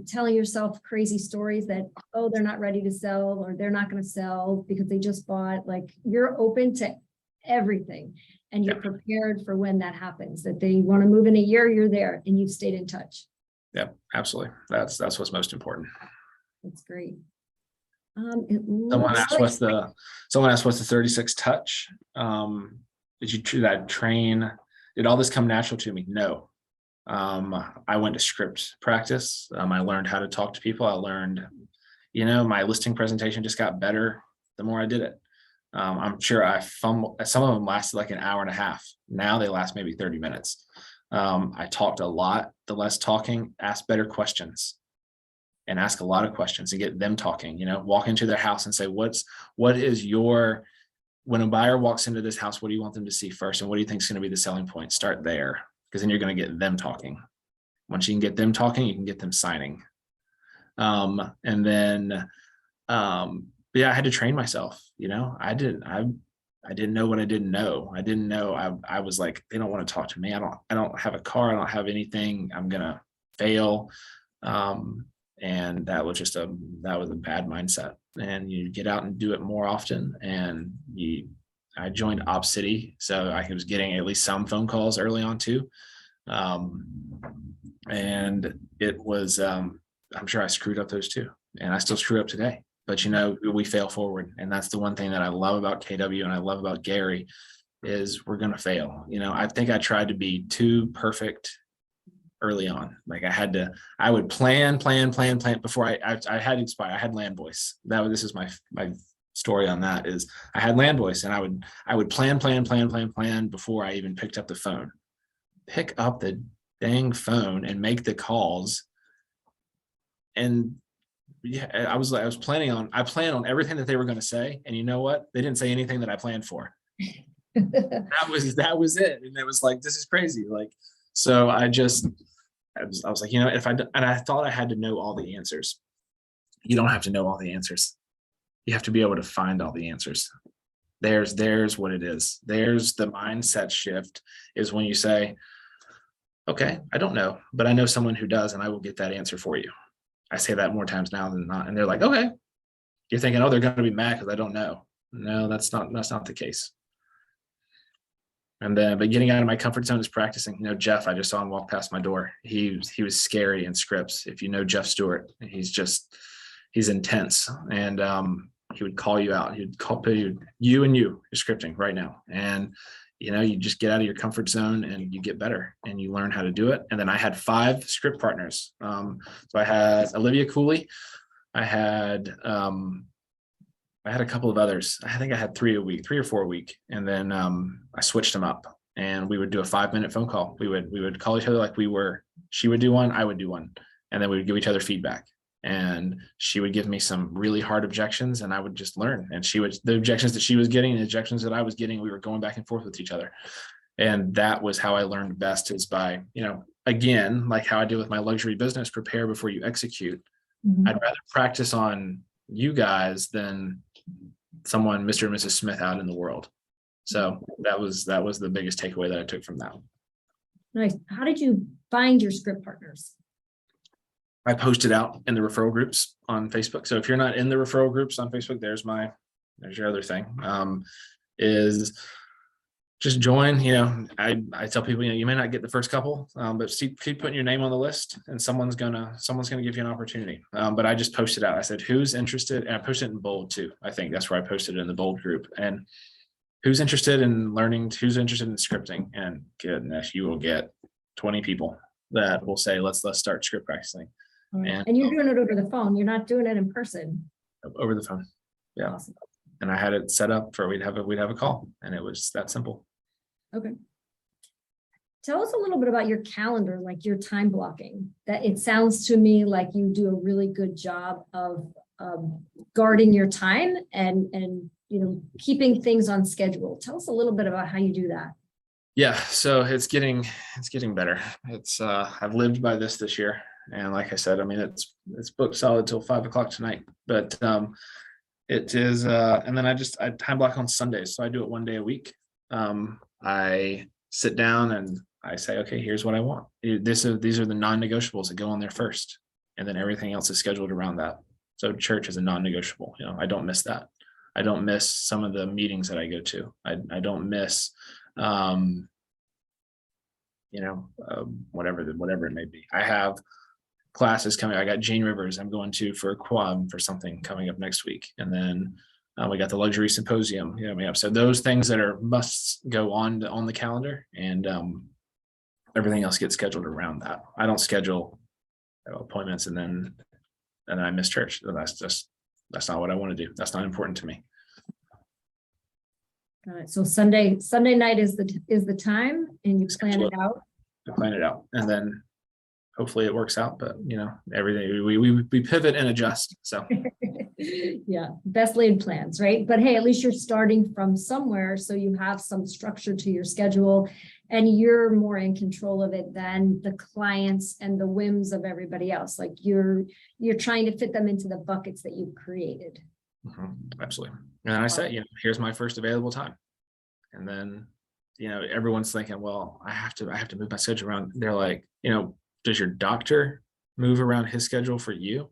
telling yourself crazy stories that, oh, they're not ready to sell or they're not going to sell because they just bought. Like, you're open to everything and you're prepared for when that happens, that they want to move in a year, you're there and you've stayed in touch. yeah, absolutely. That's what's most important. That's great. It Someone looks asked like- what's the 36 touch? Did you train? Did all this come natural to me? No. I went to script practice. I learned how to talk to people. I learned, my listing presentation just got better the more I did it. I'm sure some of them lasted like an hour and a half. Now they last maybe 30 minutes. I talked a lot. The less talking, ask better questions. And ask a lot of questions and get them talking, walk into their house and say, when a buyer walks into this house, what do you want them to see first? And what do you think is going to be the selling point? Start there, because then you're going to get them talking. Once you can get them talking, you can get them signing. And then, I had to train myself, I didn't know what I didn't know. I didn't know. I was like, they don't want to talk to me. I don't have a car. I don't have anything. I'm going to fail. And that was a bad mindset, and you get out and do it more often. And I joined Op City, so I was getting at least some phone calls early on too. And it was, I'm sure I screwed up those too, and I still screw up today, but we fail forward. And that's the one thing that I love about KW and I love about Gary is we're going to fail. I think I tried to be too perfect early on. Like I would plan before I had Inspire. I had Land Voice. This is my story on that is I had Land Voice, and I would plan before I even picked up the phone. Pick up the dang phone and make the calls. And I plan on everything that they were going to say. And you know what? They didn't say anything that I planned for. That was it. And it was like, this is crazy. Like, so I was like, and I thought I had to know all the answers. You don't have to know all the answers. You have to be able to find all the answers. There's what it is. There's the mindset shift is when you say, okay, I don't know, but I know someone who does, and I will get that answer for you. I say that more times now than not. And they're like, okay. You're thinking, oh, they're going to be mad because I don't know. No, that's not the case. And then, but getting out of my comfort zone is practicing. Jeff, I just saw him walk past my door. He was scary in scripts. If you know Jeff Stewart, he's intense. And he would call you out. He would call you're scripting right now. And, you just get out of your comfort zone and you get better and you learn how to do it. And then I had 5 script partners. So I had Olivia Cooley. I had a couple of others. I think I had 3 or 4 a week. And then I switched them up and we would do a 5-minute phone call. We would call each other like she would do one, I would do one. And then we would give each other feedback. And she would give me some really hard objections and I would just learn. And the objections that she was getting and the objections that I was getting, we were going back and forth with each other. And that was how I learned best, is by, again, like how I do with my luxury business, prepare before you execute. Mm-hmm. I'd rather practice on you guys than someone, Mr. and Mrs. Smith out in the world. So that was the biggest takeaway that I took from that. Nice. How did you find your script partners? I posted out in the referral groups on Facebook. So if you're not in the referral groups on Facebook, there's your other thing, is just join. I tell people, you may not get the first couple, but keep putting your name on the list and someone's gonna give you an opportunity. But I just posted out. I said, who's interested? And I posted it in bold too. I think that's where I posted it, in the bold group. And who's interested in learning, who's interested in scripting? And goodness, you will get 20 people that will say, let's start script practicing. Right. And you're doing it over the phone. You're not doing it in person. Over the phone. Yeah. Awesome. And I had it set up for we'd have a call, and it was that simple. Okay. Tell us a little bit about your calendar, like your time blocking. That it sounds to me like you do a really good job of guarding your time and keeping things on schedule. Tell us a little bit about how you do that. Yeah, so it's getting better. It's I've lived by this year, and like I said, I mean it's booked solid till 5 o'clock tonight. But it is, and then I time block on Sundays, so I do it one day a week. I sit down and I say, okay, here's what I want. These are the non-negotiables that go on there first, and then everything else is scheduled around that. So church is a non-negotiable. I don't miss that. I don't miss some of the meetings that I go to. I don't miss, whatever it may be. I have classes coming. I got Jane Rivers I'm going to for a quad for something coming up next week, and then we got the luxury symposium. So those things that are musts go on the calendar, and everything else gets scheduled around that. I don't schedule appointments and then I miss church. That's not what I want to do. That's not important to me. Got it. So Sunday night is the time, and you plan it out. I plan it out, and then hopefully it works out. But everything we pivot and adjust. So yeah, best laid plans, right? But hey, at least you're starting from somewhere, so you have some structure to your schedule, and you're more in control of it than the clients and the whims of everybody else. Like you're trying to fit them into the buckets that you've created. Absolutely. And I said, here's my first available time. And then, everyone's thinking, well, I have to move my schedule around. They're like, does your doctor move around his schedule for you?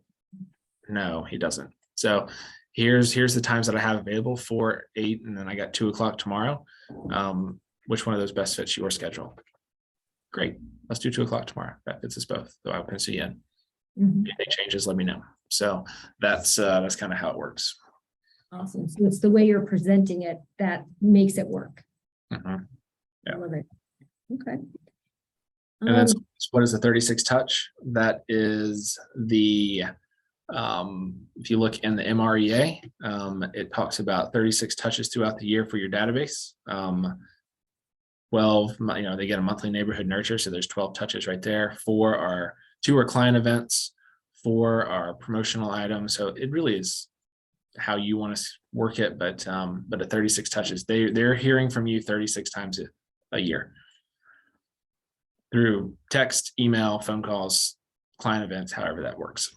No, he doesn't. So here's the times that I have available, 4, 8, and then I got 2 o'clock tomorrow. Which one of those best fits your schedule? Great. Let's do 2 o'clock tomorrow. That fits us both. So I can see you in. If it changes, let me know. So that's kind of how it works. Awesome. So it's the way you're presenting it that makes it work. Yeah. I love it. Okay. And then what is the 36 touch? That is the, if you look in the MREA, it talks about 36 touches throughout the year for your database. 12, they get a monthly neighborhood nurture. So there's 12 touches right there. 2 are client events, 4 are promotional items. So it really is how you want to work it. But at 36 touches, they're hearing from you 36 times a year through text, email, phone calls, client events, however that works.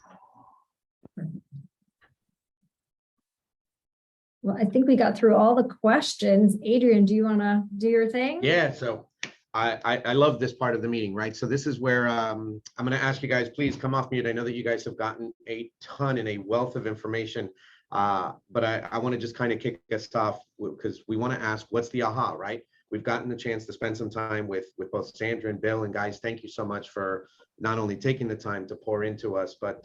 Well, I think we got through all the questions. Adrian, do you want to do your thing? Yeah, so I love this part of the meeting, right? So this is where I'm going to ask you guys, please come off mute. I know that you guys have gotten a ton and a wealth of information, but I want to just kind of kick us off because we want to ask, what's the aha, right? We've gotten the chance to spend some time with both Sandra and Bill, and guys, thank you so much for not only taking the time to pour into us, but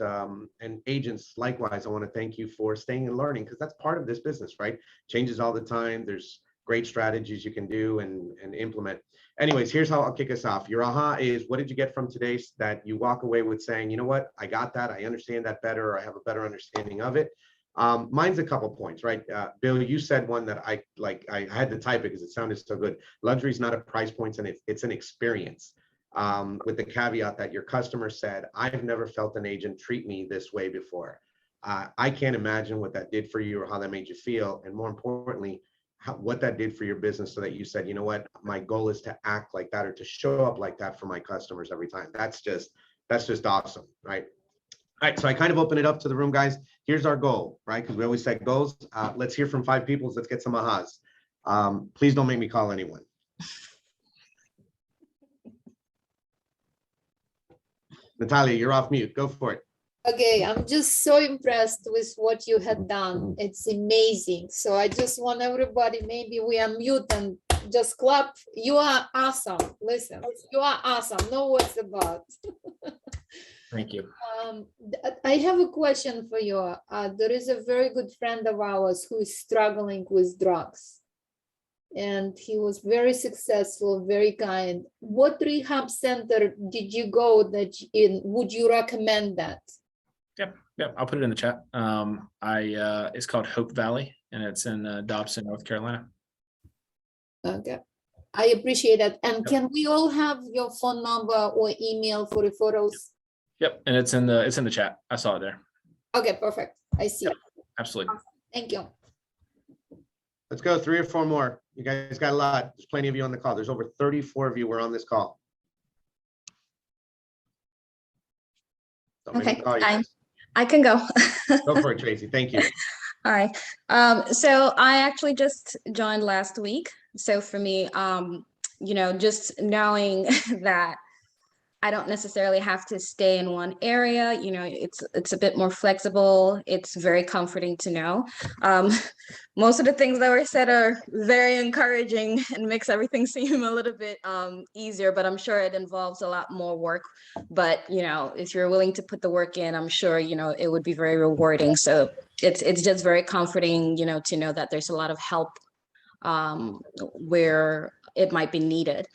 and agents likewise, I want to thank you for staying and learning, because that's part of this business, right? Changes all the time. There's great strategies you can do and implement. Anyways, here's how I'll kick us off. Your aha is, what did you get from today that you walk away with saying, you know what, I got that, I understand that better, or I have a better understanding of it. Mine's a couple points, right? Bill, you said one that I had to type it because it sounded so good. Luxury is not a price point, and it's an experience. With the caveat that your customer said, I've never felt an agent treat me this way before. I can't imagine what that did for you or how that made you feel. And more importantly, what that did for your business, so that you said, you know what, my goal is to act like that or to show up like that for my customers every time. That's just awesome, right? All right, so I kind of open it up to the room, guys. Here's our goal, right? Because we always set goals. Let's hear from 5 people. Let's get some ahas. Please don't make me call anyone. Natalia, you're off mute. Go for it. Okay, I'm just so impressed with what you had done. It's amazing. So I just want everybody, maybe we unmute and just clap. You are awesome. Listen, you are awesome. No words about. Thank you. I have a question for you. There is a very good friend of ours who is struggling with drugs. And he was very successful, very kind. What rehab center did you go that in? Would you recommend that? Yep. I'll put it in the chat. It's called Hope Valley, and it's in Dobson, North Carolina. Okay, I appreciate that. And can we all have your phone number or email for referrals? Yep, and it's in the chat. I saw it there. Okay, perfect. I see. Yep. Absolutely. Thank you. Let's go 3 or 4 more. You guys got a lot. There's plenty of you on the call. There's over 34 of you were on this call. Okay, I can go. Go for it, Tracy. Thank you. All right. So I actually just joined last week. So for me, just knowing that I don't necessarily have to stay in one area, it's a bit more flexible. It's very comforting to know. Most of the things that were said are very encouraging and makes everything seem a little bit easier, but I'm sure it involves a lot more work. But, if you're willing to put the work in, I'm sure, it would be very rewarding. So it's just very comforting, to know that there's a lot of help where it might be needed.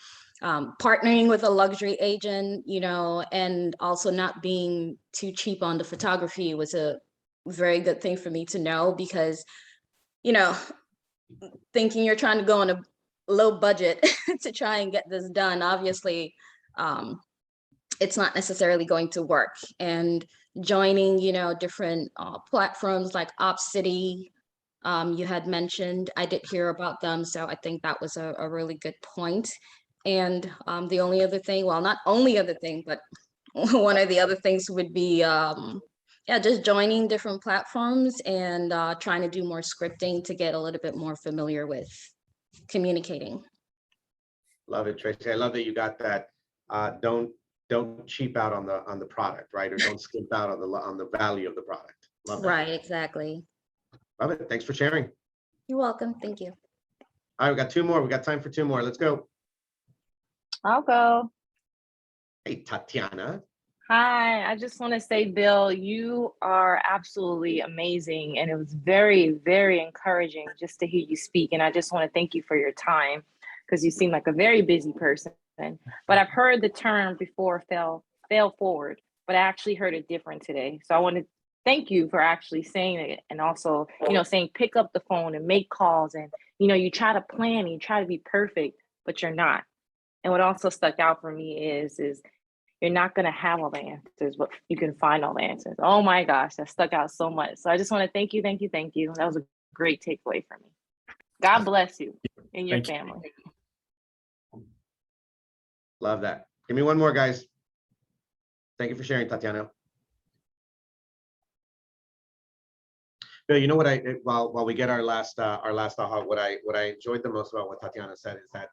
Partnering with a luxury agent, and also not being too cheap on the photography was a very good thing for me to know, because, thinking you're trying to go on a low budget to try and get this done, obviously, it's not necessarily going to work. And joining, different platforms like OpCity, you had mentioned, I did hear about them. So I think that was a really good point. And the only other thing, well, not only other thing, but one of the other things would be, just joining different platforms and trying to do more scripting to get a little bit more familiar with communicating. Love it, Tracy. I love that you got that. Don't cheap out on the product, right? Or don't skimp out on the value of the product. Love that. Right, exactly. Love it. Thanks for sharing. You're welcome. Thank you. All right, we got two more. We got time for two more. Let's go. I'll go. Hey, Tatiana. Hi, I just want to say, Bill, you are absolutely amazing. And it was very, very encouraging just to hear you speak. And I just want to thank you for your time, because you seem like a very busy person. But I've heard the term before, fail forward, but I actually heard it different today. So I want to thank you for actually saying it. And also, saying pick up the phone and make calls. And, you try to plan and you try to be perfect, but you're not. And what also stuck out for me is you're not going to have all the answers, but you can find all the answers. Oh my gosh, that stuck out so much. So I just want to thank you. That was a great takeaway for me. God bless you and your family. Love that. Give me one more, guys. Thank you for sharing, Tatiana. Bill, you know what while we get our last aha, what I enjoyed the most about what Tatiana said is that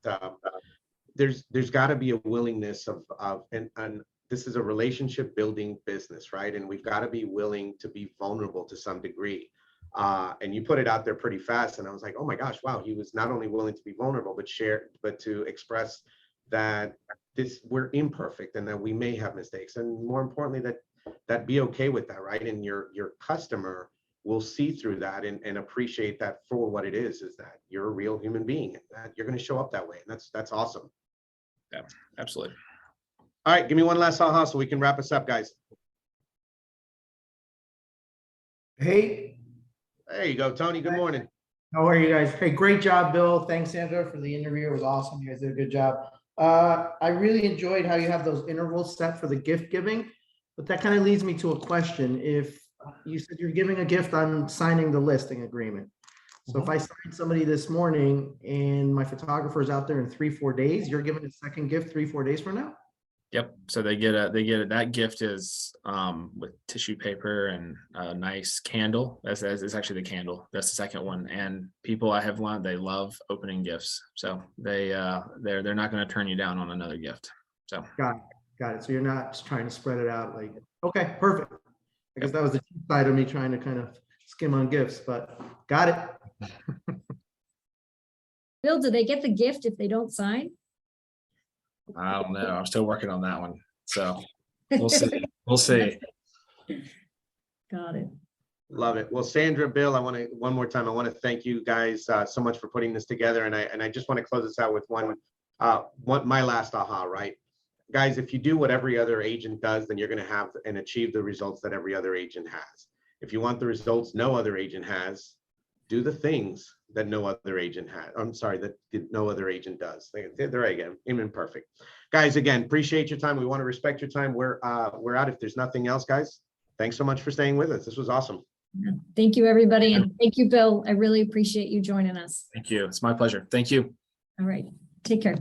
there's got to be a willingness of and this is a relationship building business, right? And we've got to be willing to be vulnerable to some degree. And you put it out there pretty fast, and I was like, oh my gosh, wow, he was not only willing to be vulnerable, but to express that we're imperfect and that we may have mistakes, and more importantly, that be okay with that, right? And your customer will see through that and appreciate that for what it is that you're a real human being, and that you're going to show up that way, and that's awesome. Yeah, absolutely. All right, give me one last aha so we can wrap us up, guys. Hey, There you go, Tony. Good morning. how are you guys? Hey, great job, Bill. Thanks, Sandra, for the interview. It was awesome. You guys did a good job. I really enjoyed how you have those intervals set for the gift giving, but that kind of leads me to a question. If you said you're giving a gift, I'm signing the listing agreement. So if I sign somebody this morning and my photographer is out there in 3-4 days, you're giving a second gift 3-4 days from now? Yep. So they get that gift is with tissue paper and a nice candle. That's actually the candle. That's the second one. And people I have learned, they love opening gifts. So they're not going to turn you down on another gift. So Got it. So you're not just trying to spread it out like, okay, perfect. I guess that was the cheap side of me trying to kind of skim on gifts, but got it. Bill, do they get the gift if they don't sign? I don't know. I'm still working on that one. So we'll see. We'll see. Got it. Love it. Well, Sandra, Bill, one more time, I want to thank you guys so much for putting this together. And I just want to close this out with my last aha, right? Guys, if you do what every other agent does, then you're going to have and achieve the results that every other agent has. If you want the results no other agent has, do the things that no other agent has. I'm sorry, that no other agent does. There I go. Imperfect. Guys, again, appreciate your time. We want to respect your time. We're out. If there's nothing else, guys, thanks so much for staying with us. This was awesome. Thank you, everybody. And thank you, Bill. I really appreciate you joining us. Thank you. It's my pleasure. Thank you. All right. Take care.